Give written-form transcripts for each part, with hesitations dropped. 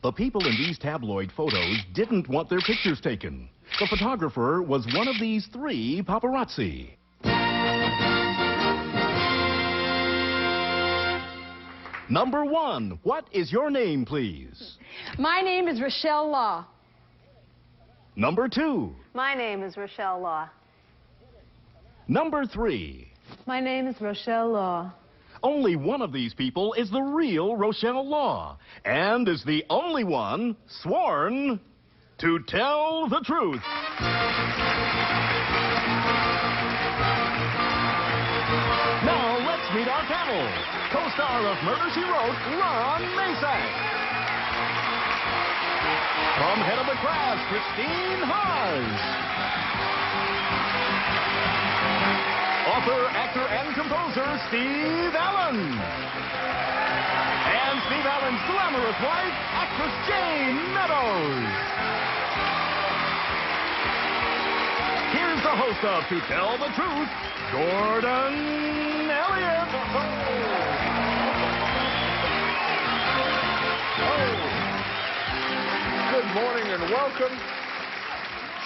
The people in these tabloid photos didn't want their pictures taken. The photographer was one of these 3 paparazzi. Number 1, what is your name, please? My name is Rochelle Lore. Number 2. My name is Rochelle Lore. Number 3. My name is Rochelle Lore. Only one of these people is the real Rochelle Lore, and is the only one sworn to tell the truth. Now let's meet our panel. Co-star of Murder, She Wrote, Ron Masak. From head of the class, Khrystyne Haje. Author, actor, and composer, Steve Allen. And Steve Allen's glamorous wife, actress Jayne Meadows. Here's the host of To Tell the Truth, Jordan Elliott. Good morning and welcome.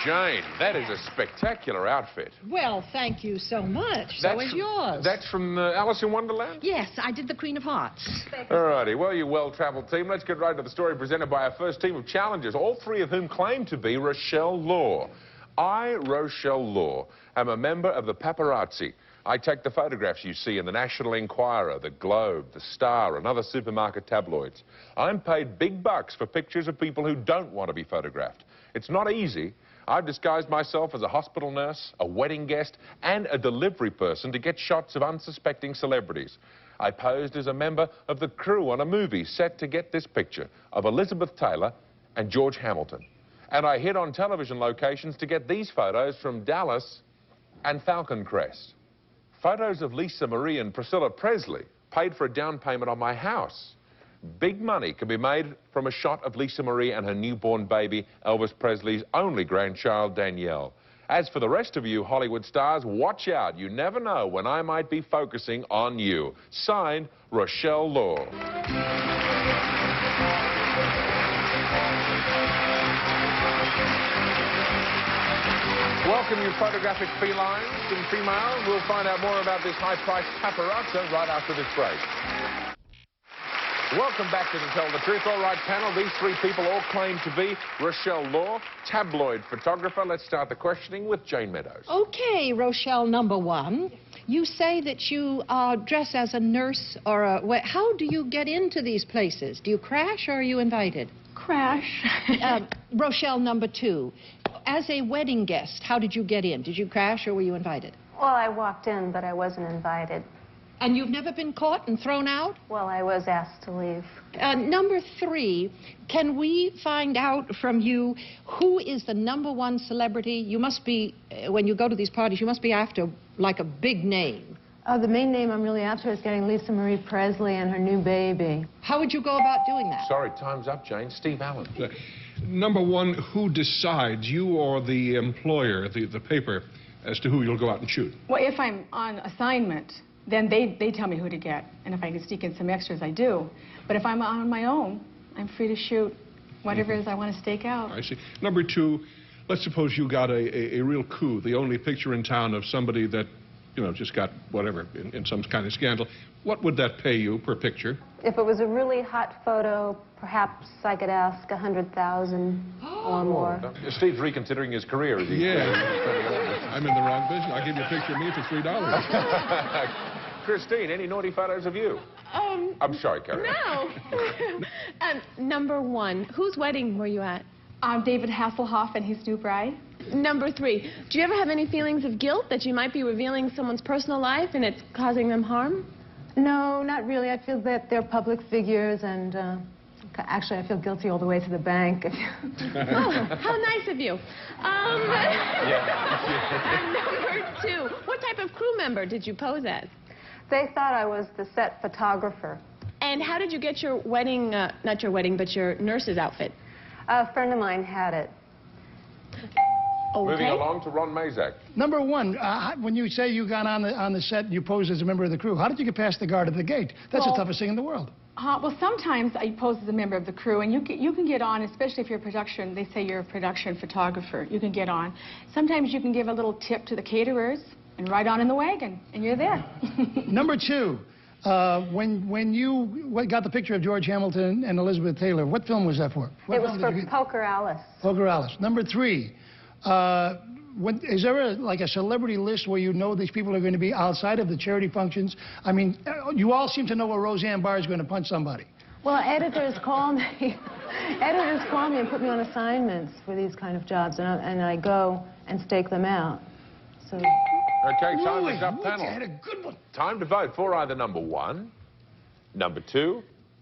Jayne, that is a spectacular outfit. Well, thank you so much. So is yours. That's from Alice in Wonderland? Yes, I did the Queen of Hearts. All righty. Well, you well-traveled team, let's get right to the story presented by our first team of challengers, all 3 of whom claim to be Rochelle Lore. I, Rochelle Lore, am a member of the paparazzi. I take the photographs you see in the National Enquirer, the Globe, the Star, and other supermarket tabloids. I'm paid big bucks for pictures of people who don't want to be photographed. It's not easy. I've disguised myself as a hospital nurse, a wedding guest, and a delivery person to get shots of unsuspecting celebrities. I posed as a member of the crew on a movie set to get this picture of Elizabeth Taylor and George Hamilton. And I hid on television locations to get these photos from Dallas and Falcon Crest. Photos of Lisa Marie and Priscilla Presley paid for a down payment on my house. Big money can be made from a shot of Lisa Marie and her newborn baby, Elvis Presley's only grandchild, Danielle. As for the rest of you Hollywood stars, watch out. You never know when I might be focusing on you. Signed, Rochelle Lore. Welcome, you photographic felines and females. We'll find out more about this high-priced paparazzi right after this break. Welcome back to Tell the Truth. All right, panel, these 3 people all claim to be Rochelle Lore, tabloid photographer. Let's start the questioning with Jayne Meadows. Okay, Rochelle, number 1. You say that you dress as a nurse or a... How do you get into these places? Do you crash or are you invited? Crash. Rochelle, number 2. As a wedding guest, how did you get in? Did you crash or were you invited? Well, I walked in, but I wasn't invited. And you've never been caught and thrown out? Well, I was asked to leave. Number 3, can we find out from you who is the number 1 celebrity? You must be, when you go to these parties, you must be after, like, a big name. The main name I'm really after is getting Lisa Marie Presley and her new baby. How would you go about doing that? Sorry, time's up, Jayne. Steve Allen. Number 1, who decides, you or the employer, the paper, as to who you'll go out and shoot? Well, if I'm on assignment, then they tell me who to get. And if I can sneak in some extras, I do. But if I'm on my own, I'm free to shoot whatever it is I want to stake out. I see. Number 2, let's suppose you got a real coup, the only picture in town of somebody that, you know, just got whatever in some kind of scandal. What would that pay you per picture? If it was a really hot photo, perhaps I could ask $100,000 or more. Steve's reconsidering his career. Is he? Yeah. I'm in the wrong business. I'll give you a picture of me for $3. Khrystyne, any naughty photos of you? I'm sorry, Carrie. No. Number 1, whose wedding were you at? David Hasselhoff and his new bride. Number 3, do you ever have any feelings of guilt that you might be revealing someone's personal life and it's causing them harm? No, not really. I feel that they're public figures, and actually I feel guilty all the way to the bank. Oh, how nice of you. Number 2, what type of crew member did you pose as? They thought I was the set photographer. And how did you get your wedding, not your wedding, but your nurse's outfit? A friend of mine had it. Okay. Moving along to Ron Masak. Number 1, when you say you got on the set and you posed as a member of the crew, how did you get past the guard at the gate? That's the toughest thing in the world. Well, sometimes I pose as a member of the crew, and you can get on, especially if you're production. They say you're a production photographer. You can get on. Sometimes you can give a little tip to the caterers and ride on in the wagon, and you're there. Number 2, when you got the picture of George Hamilton and Elizabeth Taylor, what film was that for? It was for Poker Alice. Poker Alice. Number 3, is there like a celebrity list where you know these people are going to be outside of the charity functions? I mean, you all seem to know where Roseanne Barr is going to punch somebody. Well, editors call me. Editors call me and put me on assignments for these kind of jobs, and I go and stake them out. So. Okay, time is up, I panel. had a good one. Time to vote for either number 1, number 2,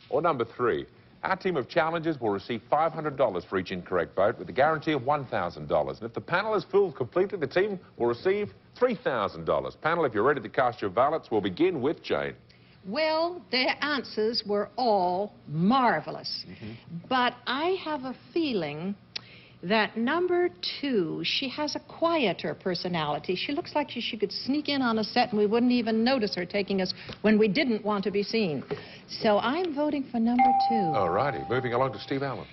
or number 3. Our team of challengers will receive $500 for each incorrect vote with a guarantee of $1,000. And if the panel is filled completely, the team will receive $3,000. Panel, if you're ready to cast your ballots, we'll begin with Jayne. Well, their answers were all marvelous. But I have a feeling that number 2, she has a quieter personality. She looks like she could sneak in on a set and we wouldn't even notice her taking us when we didn't want to be seen. So I'm voting for number 2. All righty, moving along to Steve Allen.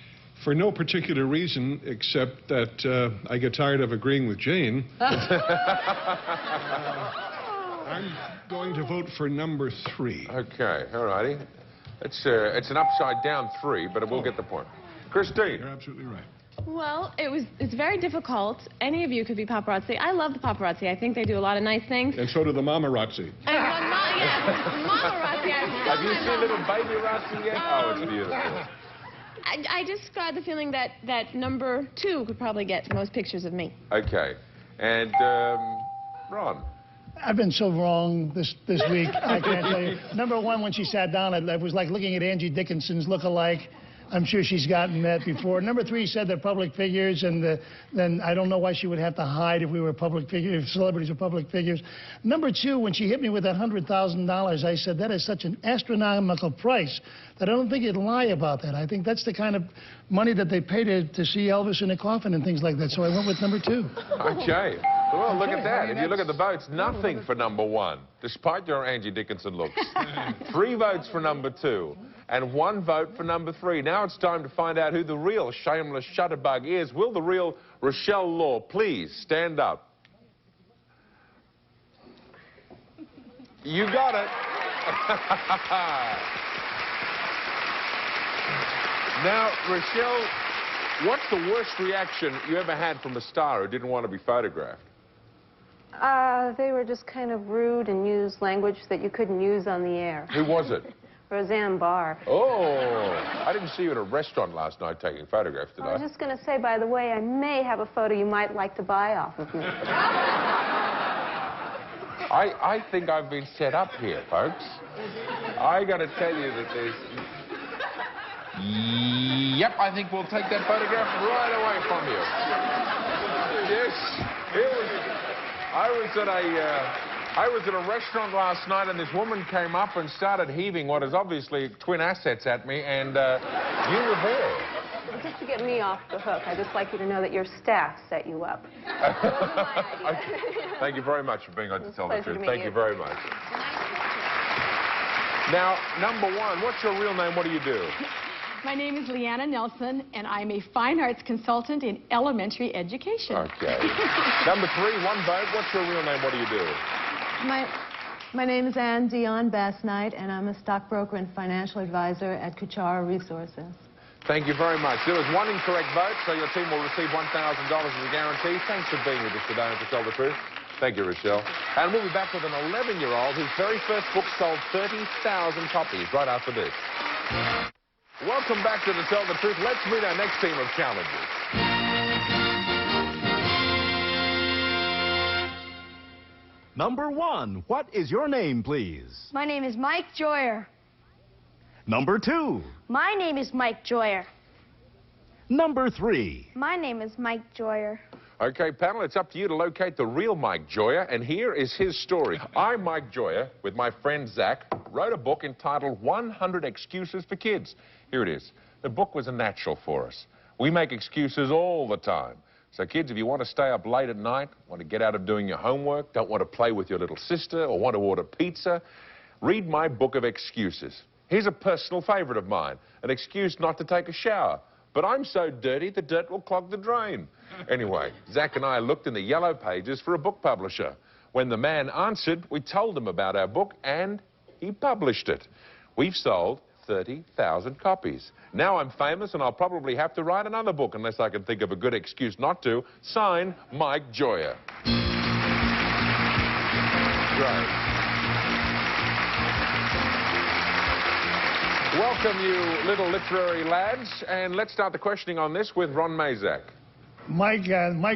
For no particular reason except that I get tired of agreeing with Jayne. I'm going to vote for number 3. Okay, all righty. It's an upside-down 3, but it will get the point. Khrystyne. You're absolutely right. Well, it's very difficult. Any of you could be paparazzi. I love the paparazzi. I think they do a lot of nice things. And so do the mamarazzi. Mamarazzi. Have you seen little baby Razzi yet? Oh, it's beautiful. I just got the feeling that number 2 could probably get the most pictures of me. Okay. And, Ron. I've been so wrong this week, I can't tell you. Number 1, when she sat down, it was like looking at Angie Dickinson's look-alike. I'm sure she's gotten that before. Number 3 said they're public figures, and then I don't know why she would have to hide if we were public figures, if celebrities are public figures. Number 2, when she hit me with that $100,000, I said that is such an astronomical price that I don't think you'd lie about that. I think that's the kind of money that they pay to see Elvis in a coffin and things like that. So I went with number 2. Okay. Well, look at that. If you look at the votes, nothing for number 1, despite your Angie Dickinson looks. 3 votes for number 2. And 1 vote for number 3. Now it's time to find out who the real shameless shutterbug is. Will the real Rochelle Lore please stand up? You got it. Now, Rochelle, what's the worst reaction you ever had from a star who didn't want to be photographed? They were just kind of rude and used language that you couldn't use on the air. Who was it? Roseanne Barr. Oh, I didn't see you at a restaurant last night taking photographs, did I? I was just going to say, by the way, I may have a photo you might like to buy off of me. I think I've been set up here, folks. I got to tell you that there's... Yep, I think we'll take that photograph right away from you. Yes, I was at a restaurant last night, and this woman came up and started heaving what is obviously twin assets at me, and you were there. Just to get me off the hook, I'd just like you to know that your staff set you up. Thank you very much for being on To Tell the Truth. Thank you very much. Now, number 1, what's your real name? What do you do? My name is Leanna Nelson, and I'm a fine arts consultant in elementary education. Okay. Number 3, 1 vote. What's your real name? What do you do? My name is Ann Dion Bass-Knight, and I'm a stockbroker and financial advisor at Kuchara Resources. Thank you very much. There was 1 incorrect vote, so your team will receive $1,000 as a guarantee. Thanks for being with us today on To Tell the Truth. Thank you, Rochelle. And we'll be back with an 11-year-old whose very first book sold 30,000 copies right after this. Welcome back to Tell the Truth. Let's meet our next team of challengers. Number 1, what is your name, please? My name is Mike Joyer. Number 2. My name is Mike Joyer. Number 3. My name is Mike Joyer. Okay, panel, it's up to you to locate the real Mike Joyer, and here is his story. I, Mike Joyer, with my friend Zach, wrote a book entitled 100 Excuses for Kids. Here it is. The book was a natural for us. We make excuses all the time. So, kids, if you want to stay up late at night, want to get out of doing your homework, don't want to play with your little sister, or want to order pizza, read my book of excuses. Here's a personal favourite of mine, an excuse not to take a shower. But I'm so dirty, the dirt will clog the drain. Anyway, Zach and I looked in the yellow pages for a book publisher. When the man answered, we told him about our book, and he published it. We've sold 30,000 copies. Now I'm famous, and I'll probably have to write another book unless I can think of a good excuse not to. Sign, Mike Joyer. Great. Welcome, you little literary lads, and let's start the questioning on this with Ron Mazak. Mike,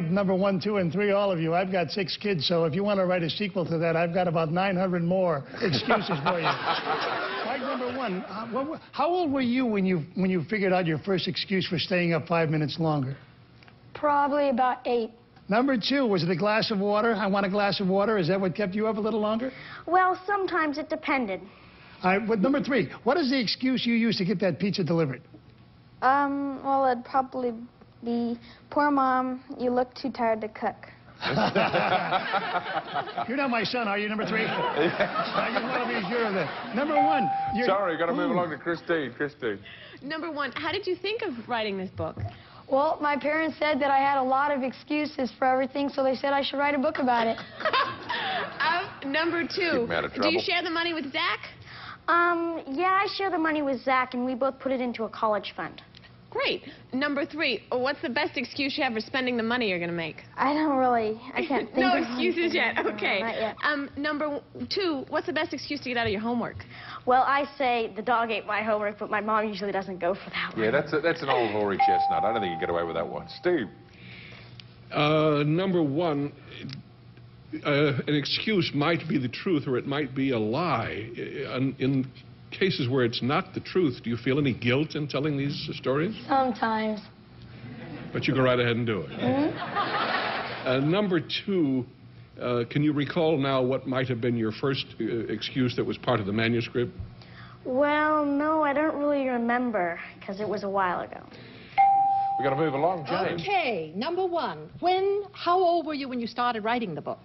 number 1, 2, and 3, all of you. I've got 6 kids, so if you want to write a sequel to that, I've got about 900 more excuses for you. Mike, number 1, how old were you when you figured out your first excuse for staying up 5 minutes longer? Probably about 8. Number 2, was it a glass of water? I want a glass of water. Is that what kept you up a little longer? Well, sometimes it depended. All right, but number 3, what is the excuse you used to get that pizza delivered? Well, it'd probably be, poor Mom, you look too tired to cook. You're not my son, are you, number 3? I just want to be sure of that. Number 1. Sorry, got to move along to Khrystyne. Khrystyne. Number 1, how did you think of writing this book? Well, my parents said that I had a lot of excuses for everything, so they said I should write a book about it. Number 2, do you share the money with Zach? Yeah, I share the money with Zach, and we both put it into a college fund. Great. Number 3, what's the best excuse you have for spending the money you're going to make? I can't think No of excuses yet, okay. Not yet. Number 2, what's the best excuse to get out of your homework? Well, I say the dog ate my homework, but my mom usually doesn't go for that one. Yeah, that's an old hoary chestnut. I don't think you can get away with that one. Steve. Number 1, an excuse might be the truth or it might be a lie. In cases where it's not the truth, do you feel any guilt in telling these stories? Sometimes. But you go right ahead and do it. Mm-hmm. Number 2, can you recall now what might have been your first excuse that was part of the manuscript? Well, no, I don't really remember, because it was a while ago. We've got to move along, Jayne. Okay, number 1. How old were you when you started writing the book?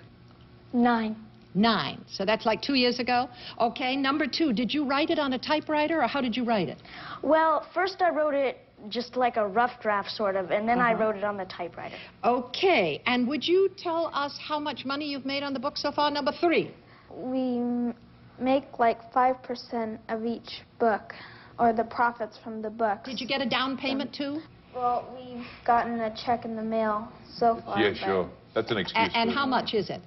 9. 9. So that's like 2 years ago. Okay, number 2, did you write it on a typewriter or how did you write it? Well, first I wrote it just like a rough draft, sort of, and then I wrote it on the typewriter. Okay, and would you tell us how much money you've made on the book so far? Number 3. We make like 5% of each book, or the profits from the books. Did you get a down payment too? Well, we've gotten a check in the mail so far. Yeah, sure. That's an excuse. And how much is it?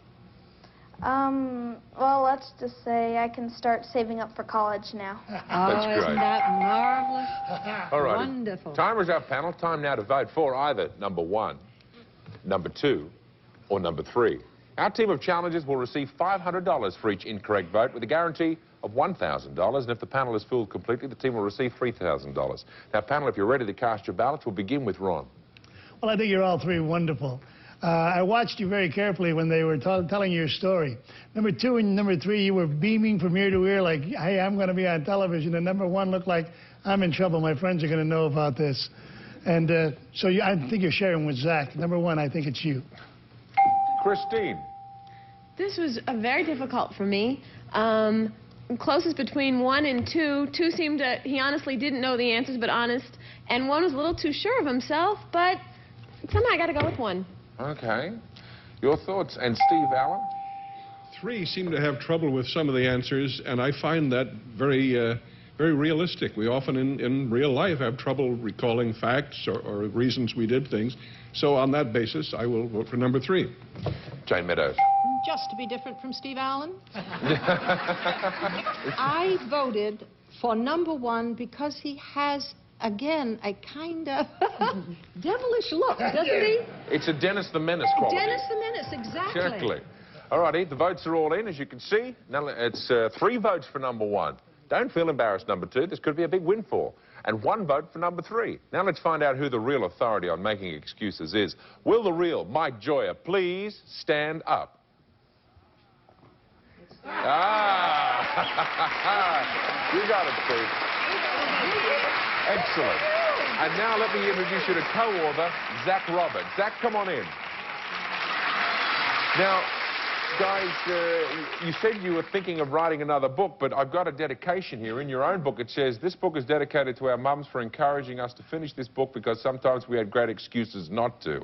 Well, let's just say I can start saving up for college now. That's great. Isn't that marvelous? All right. Wonderful. Timer's up, panel. Time now to vote for either number 1, number 2, or number 3. Our team of challengers will receive $500 for each incorrect vote with a guarantee of $1,000. And if the panel is fooled completely, the team will receive $3,000. Now, panel, if you're ready to cast your ballots, we'll begin with Ron. Well, I think you're all 3 wonderful. I watched you very carefully when they were telling your story. Number 2 and number 3, you were beaming from ear to ear like, hey, I'm going to be on television. And number 1 looked like, I'm in trouble. My friends are going to know about this. And I think you're sharing with Zach. Number 1, I think it's you. Khrystyne. This was very difficult for me. Closest between 1 and 2. 2 seemed to, he honestly didn't know the answers, but honest. And 1 was a little too sure of himself, but somehow I got to go with 1. Okay. Your thoughts? And Steve Allen? 3 seem to have trouble with some of the answers, and I find that very realistic. We often in real life have trouble recalling facts or reasons we did things. So on that basis, I will vote for number 3. Jayne Meadows. Just to be different from Steve Allen. I voted for number 1 because he has, again, a kind of devilish look, doesn't he? It's a Dennis the Menace quality. Dennis the Menace, exactly. Exactly. All righty, the votes are all in, as you can see. Now, it's 3 votes for number 1. Don't feel embarrassed, number 2. This could be a big windfall. And 1 vote for number 3. Now let's find out who the real authority on making excuses is. Will the real Mike Joyer please stand up? You got it, Steve. Excellent. And now let me introduce you to co-author, Zach Roberts. Zach, come on in. Now, Guys, you said you were thinking of writing another book, but I've got a dedication here. In your own book, it says, this book is dedicated to our mums for encouraging us to finish this book because sometimes we had great excuses not to.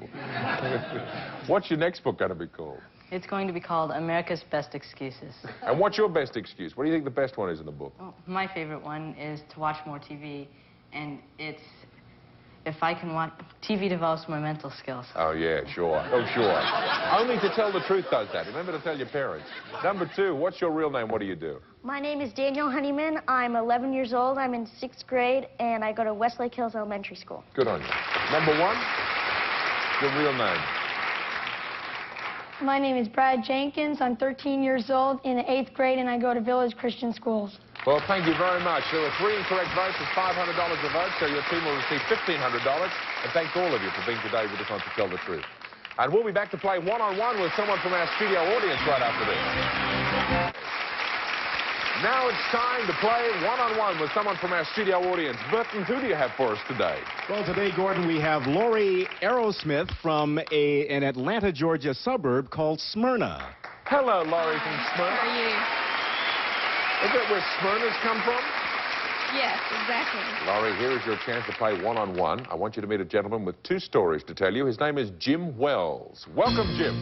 What's your next book going to be called? It's going to be called America's Best Excuses. And what's your best excuse? What do you think the best one is in the book? Well, my favorite one is to watch more TV, and it's if I can watch... TV develops my mental skills. Oh, yeah, sure. Oh, sure. Only To Tell the Truth does that. Remember to tell your parents. Number 2, what's your real name? What do you do? My name is Daniel Honeyman. I'm 11 years old. I'm in 6th grade, and I go to Westlake Hills Elementary School. Good on you. Number 1, your real name. My name is Brad Jenkins. I'm 13 years old, in the 8th grade, and I go to Village Christian Schools. Well, thank you very much. There were 3 incorrect votes. It's $500 a vote, so your team will receive $1,500. And thanks all of you for being today with us on To Tell the Truth. And we'll be back to play one-on-one with someone from our studio audience right after this. Now it's time to play one-on-one with someone from our studio audience. Burton, who do you have for us today? Well, today, Gordon, we have Lori Aerosmith from an Atlanta, Georgia suburb called Smyrna. Hello, Lori from Smyrna. How are you? Is that where Smyrna's come from? Yes, exactly. Laurie, here is your chance to play one-on-one. I want you to meet a gentleman with 2 stories to tell you. His name is Jim Wells. Welcome, Jim.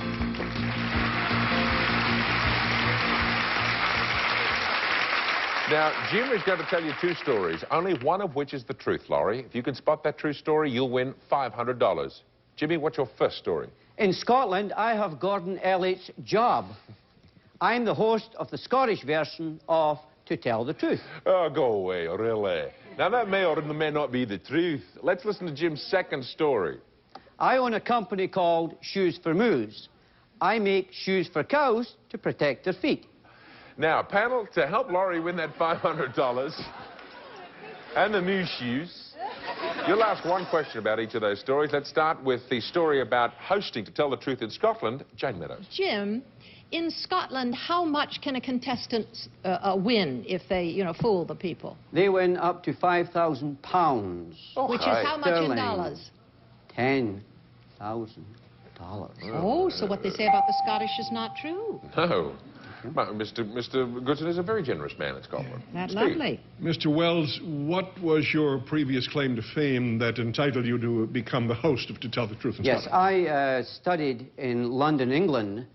Now, Jim is going to tell you 2 stories, only one of which is the truth, Laurie. If you can spot that true story, you'll win $500. Jimmy, what's your first story? In Scotland, I have Gordon Elliott's job. I'm the host of the Scottish version of To Tell the Truth. Oh, go away, really. Now, that may or may not be the truth. Let's listen to Jim's second story. I own a company called Shoes for Moose. I make shoes for cows to protect their feet. Now, panel, to help Laurie win that $500 and the new shoes, you'll ask one question about each of those stories. Let's start with the story about hosting To Tell the Truth in Scotland. Jayne Meadows. Jim, in Scotland, how much can a contestant win if they, fool the people? They win up to £5,000. Which is how much in dollars? $10,000. Oh, so what they say about the Scottish is not true. No. Mr. Goodson is a very generous man in Scotland. That's lovely. Mr. Wells, what was your previous claim to fame that entitled you to become the host of To Tell the Truth in Yes, Scotland? I studied in London, England,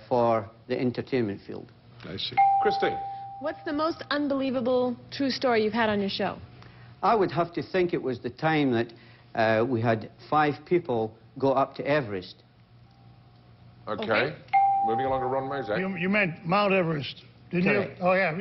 for the entertainment field. I see. Khrystyne. What's the most unbelievable true story you've had on your show? I would have to think it was the time that we had 5 people go up to Everest. Okay. Moving along to Ron Mazak. You meant Mount Everest, didn't you? Oh, yeah,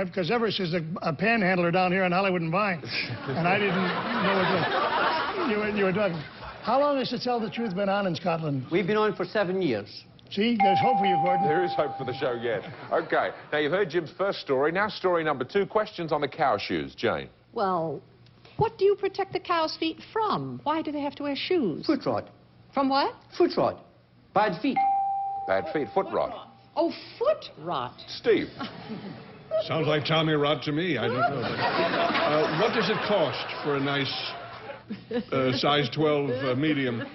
because Everest is a panhandler down here in Hollywood and Vine. And I didn't know what you were talking. How long has To Tell the Truth been on in Scotland? We've been on for 7 years. See, there's hope for you, Gordon. There is hope for the show yet. Okay, now you've heard Jim's first story. Now story number 2, questions on the cow shoes. Jayne. Well, what do you protect the cow's feet from? Why do they have to wear shoes? Foot rot. From what? Foot rot. Bad feet. Bad feet, foot rot. Oh, foot rot. Steve. Sounds like Tommy Rot to me. I don't know. What does it cost for a nice size 12 medium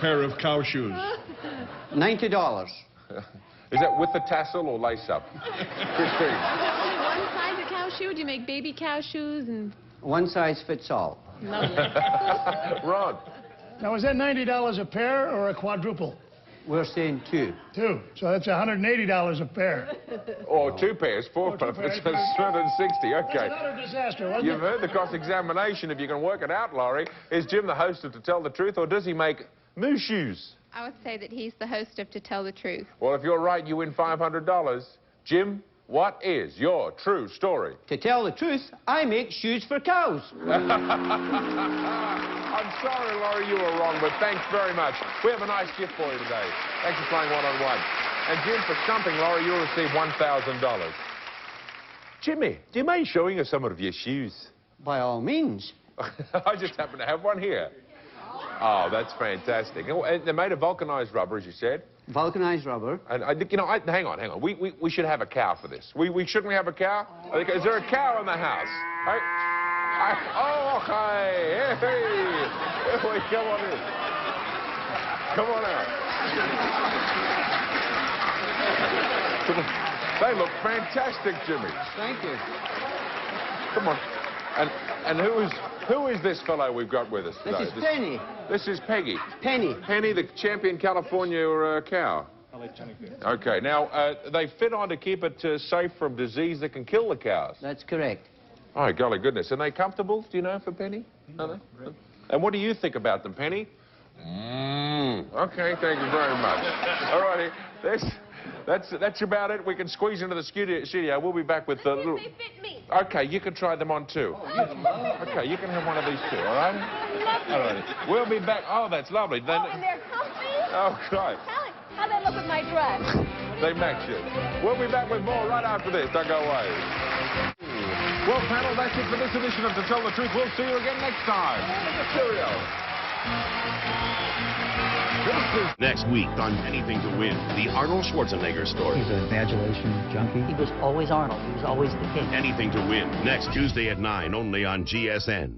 pair of cow shoes? $90. Is that with the tassel or lace up? Khrystyne. Only one size of cow shoe? Do you make baby cow shoes and... One size fits all. Lovely. Ron. Now, is that $90 a pair or a quadruple? We're saying 2. 2. So that's $180 a pair. Or 2 pairs, 4 pairs. That's 260. Okay. That's another disaster, wasn't You've it? heard the cross-examination. If you can work it out, Laurie, is Jim the host of To Tell the Truth, or does he make moose shoes? I would say that he's the host of To Tell the Truth. Well, if you're right, you win $500. Jim, what is your true story? To tell the truth, I make shoes for cows. I'm sorry, Laurie, you were wrong, but thanks very much. We have a nice gift for you today. Thanks for playing one-on-one. And Jim, for stumping Laurie, you'll receive $1,000. Jimmy, do you mind showing us some of your shoes? By all means. I just happen to have one here. Oh, that's fantastic. They're made of vulcanized rubber, as you said. Vulcanized rubber. And I think, hang on. We should have a cow for this. Shouldn't we have a cow? Is there a cow in the house? Oh, okay. Hey. Come on in. Come on out. They look fantastic, Jimmy. Thank you. Come on. And who is this fellow we've got with us today? This is Penny. This is Peggy. Penny. Penny, the champion California cow. Okay, now, they fit on to keep it safe from disease that can kill the cows. That's correct. Oh, golly goodness. Are they comfortable, do you know, for Penny? Are they? And what do you think about them, Penny? Okay, thank you very much. All righty. That's about it. We can squeeze into the studio. We'll be back with the little... They fit me. Okay, you can try them on, too. Okay, you can have one of these, too, all right? All righty. We'll be back. Oh, that's lovely. Then... Oh, and they're comfy? Oh, right. How'd they look with my dress? They match you. We'll be back with more right after this. Don't go away. Well, panel, that's it for this edition of To Tell the Truth. We'll see you again next time. Cheerio. Next week on Anything to Win, the Arnold Schwarzenegger story. He's an adulation junkie. He was always Arnold. He was always the king. Anything to Win, next Tuesday at 9, only on GSN.